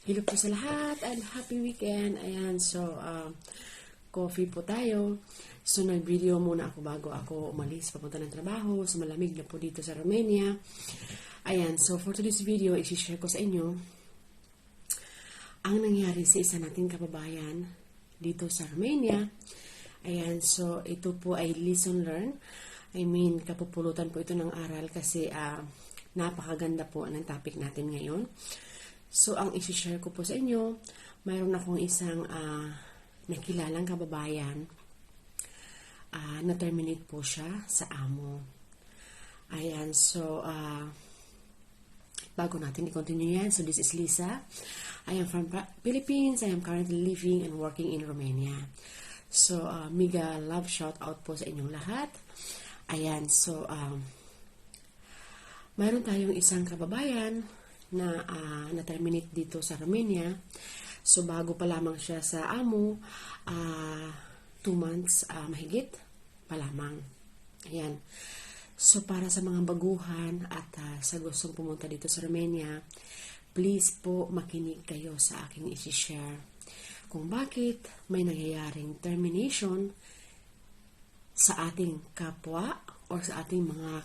Hello po sa lahat and happy weekend. Ayan, so coffee po tayo. So nag-video muna ako bago ako umalis papunta ng trabaho. So malamig na po dito sa Romania. Ayan, so for today's video, i-share ko sa inyo ang nangyari sa isa nating kababayan dito sa Romania. Ayan, so ito po ay lesson learned. I mean, kapupulutan po ito ng aral kasi napakaganda po ng topic natin ngayon. So, ang isi-share ko po sa inyo, mayroon akong isang nakilalang kababayan. Na-terminate po siya sa amo. Ayan, so, bago natin i-continue yan. So, this is Lisa. I am from Philippines. I am currently living and working in Romania. So, mega love shout out po sa inyong lahat. Ayan, so, mayroon tayong isang kababayan na na-terminate dito sa Romania. So, bago pa lamang siya sa amo, 2 months mahigit pa lamang. Ayan. So, para sa mga baguhan at sa gustong pumunta dito sa Romania, please po makinig kayo sa aking isi-share kung bakit may nangyayaring termination sa ating kapwa or sa ating mga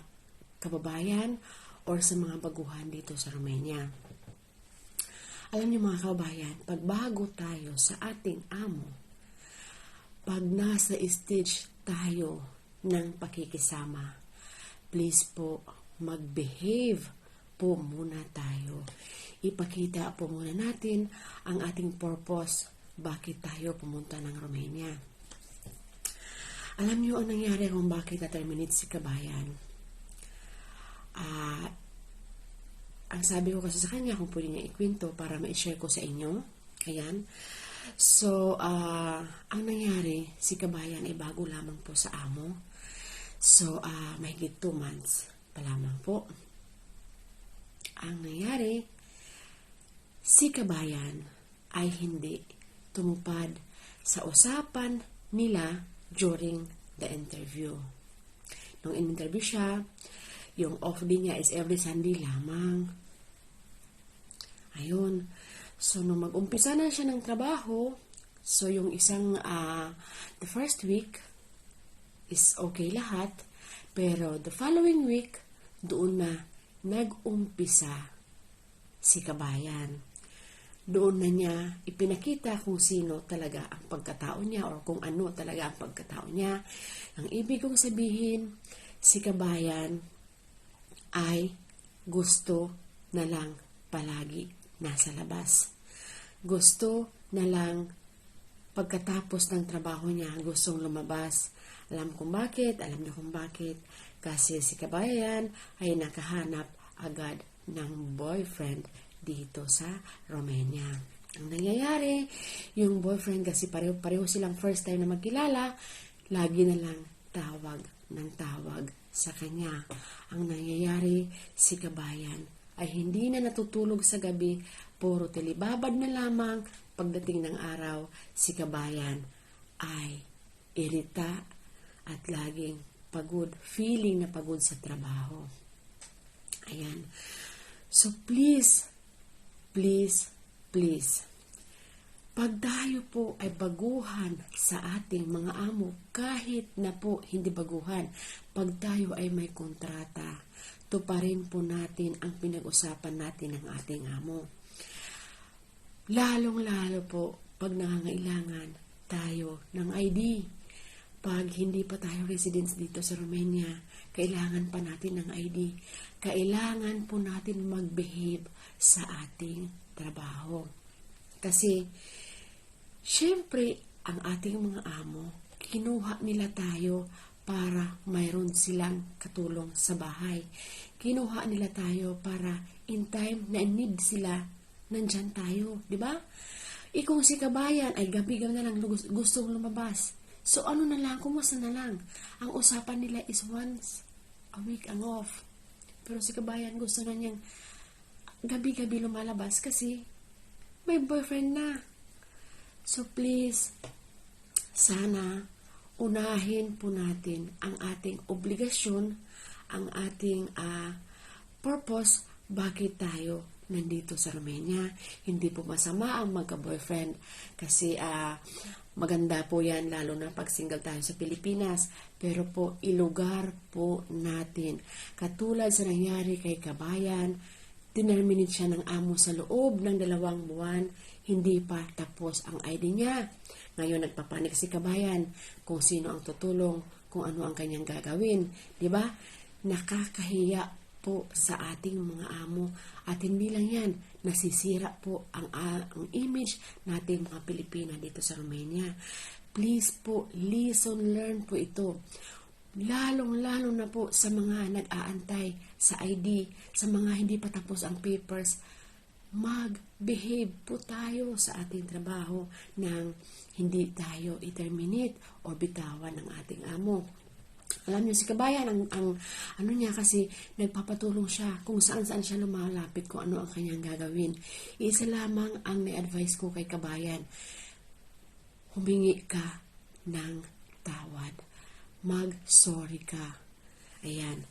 kababayan or sa mga baguhan dito sa Romania. Alam niyo mga kababayan, pag bago tayo sa ating amo, pag nasa stage tayo ng pakikisama, please po mag-behave po muna tayo. Ipakita po muna natin ang ating purpose, bakit tayo pumunta ng Romania. Alam niyo ang nangyari kung bakit na-terminate si kabayan. Ang sabi ko kasi sa kanya, kung pwede niya ikwento para ma-share ko sa inyo. Ayan. So, ang nangyari, si kabayan ay bago lamang po sa amo. So, mahigit 2 months pa lamang po. Ang nangyari, si kabayan ay hindi tumupad sa usapan nila during the interview. Nung in-interview siya, yung off day niya is every Sunday lamang. Ayun. So, nung mag-umpisa na siya ng trabaho, so yung the first week is okay lahat, pero the following week, doon na nag-umpisa si kabayan. Doon na niya ipinakita kung sino talaga ang pagkatao niya or kung ano talaga ang pagkatao niya. Ang ibig kong sabihin, si kabayan ay gusto na lang palagi nasa labas. Gusto na lang pagkatapos ng trabaho niya, gustong lumabas. Alam niyo kung bakit. Kasi si kabayan ay nakahanap agad ng boyfriend dito sa Romania. Ang nangyayari, yung boyfriend kasi pareho silang first time na magkilala, lagi na lang tawag ng tawag sa kanya. Ang nangyayari, si kabayan ay hindi na natutulog sa gabi, puro tilibabad na lamang. Pagdating ng araw, si kabayan ay irita at laging pagod, feeling na pagod sa trabaho. Ayan. So please, pag tayo po ay baguhan sa ating mga amo, kahit na po hindi baguhan, pag tayo ay may kontrata, tuparin po natin ang pinag-usapan natin ng ating amo. Lalong-lalo po pag nangangailangan tayo ng ID. Pag hindi pa tayo residents dito sa Romania, kailangan pa natin ng ID. Kailangan po natin mag-behave sa ating trabaho. Kasi, syempre, ang ating mga amo, kinuha nila tayo para mayroon silang katulong sa bahay. Kinuha nila tayo para in time na need sila, nandyan tayo. Diba? Kung si kabayan ay gabi-gabi na lang gustong lumabas. So, ano na lang, kumusta na lang. Ang usapan nila is once a week ang off. Pero si kabayan gusto na niyang gabi-gabi lumalabas kasi may boyfriend na. So, please, sana unahin po natin ang ating obligasyon, ang ating purpose, bakit tayo nandito sa Romania. Hindi po masama ang magka-boyfriend kasi maganda po yan lalo na pag single tayo sa Pilipinas. Pero po, ilugar po natin. Katulad sa nangyari kay Kabayan, tinerminate siya ng amo sa loob ng 2 buwan, hindi pa tapos ang ID niya. Ngayon nagpapanik si Kabayan kung sino ang tutulong, kung ano ang kanyang gagawin. Diba? Nakakahiya po sa ating mga amo. At hindi lang yan, nasisira po ang image nating mga Pilipina dito sa Romania. Please po, lesson learn po ito. Lalong-lalo na po sa mga nag-aantay sa ID, sa mga hindi pa tapos ang papers, mag-behave po tayo sa ating trabaho nang hindi tayo i-terminate o bitawan ng ating amo. Alam niyo si Kabayan, ang ano niya kasi nagpapatulong siya kung saan-saan siya lumalapit, kung ano ang kanyang gagawin. Isa lamang ang na-advise ko kay Kabayan, humingi ka ng tawad. Mag-sorry ka. Ayan.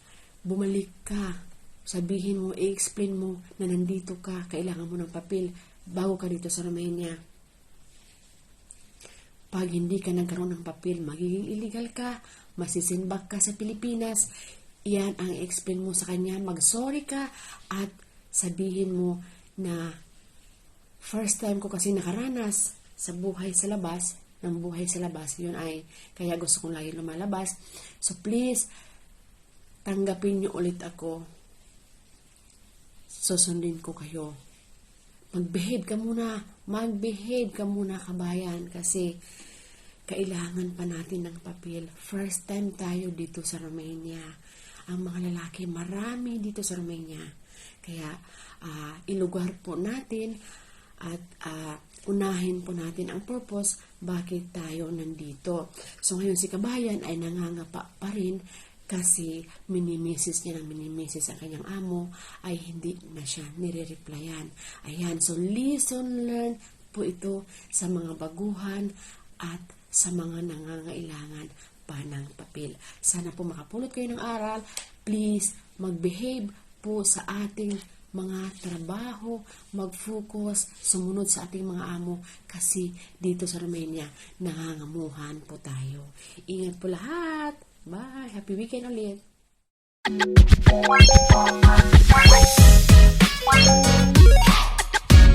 Bumalik ka. Sabihin mo, i-explain mo na nandito ka, kailangan mo ng papel bago ka dito sa Romania. Pag hindi ka nagkaroon ng papel, magiging illegal ka, masisinbak ka sa Pilipinas. Iyan ang i-explain mo sa kanya. Mag-sorry ka at sabihin mo na first time ko kasi nakaranas sa buhay sa labas, yun ay kaya gusto kong lagi lumalabas. So please, tanggapin niyo ulit ako. Susundin ko kayo. Mag-behave ka muna Kabayan, kasi kailangan pa natin ng papel. First time tayo dito sa Romania. Ang mga lalaki, marami dito sa Romania. Kaya, ilugar po natin at unahin po natin ang purpose bakit tayo nandito. So ngayon si Kabayan ay nangangapa pa rin kasi minimisis niya ng minimisis ang kanyang amo, ay hindi na siya nire-replyan. Ayan, so lesson learned po ito sa mga baguhan at sa mga nangangailangan pa ng papel. Sana po makapulot kayo ng aral. Please, mag-behave po sa ating mga trabaho, mag-focus, sumunod sa ating mga amo kasi dito sa Romania, nangangamuhan po tayo. Ingat po lahat! Bye! Happy weekend ulit!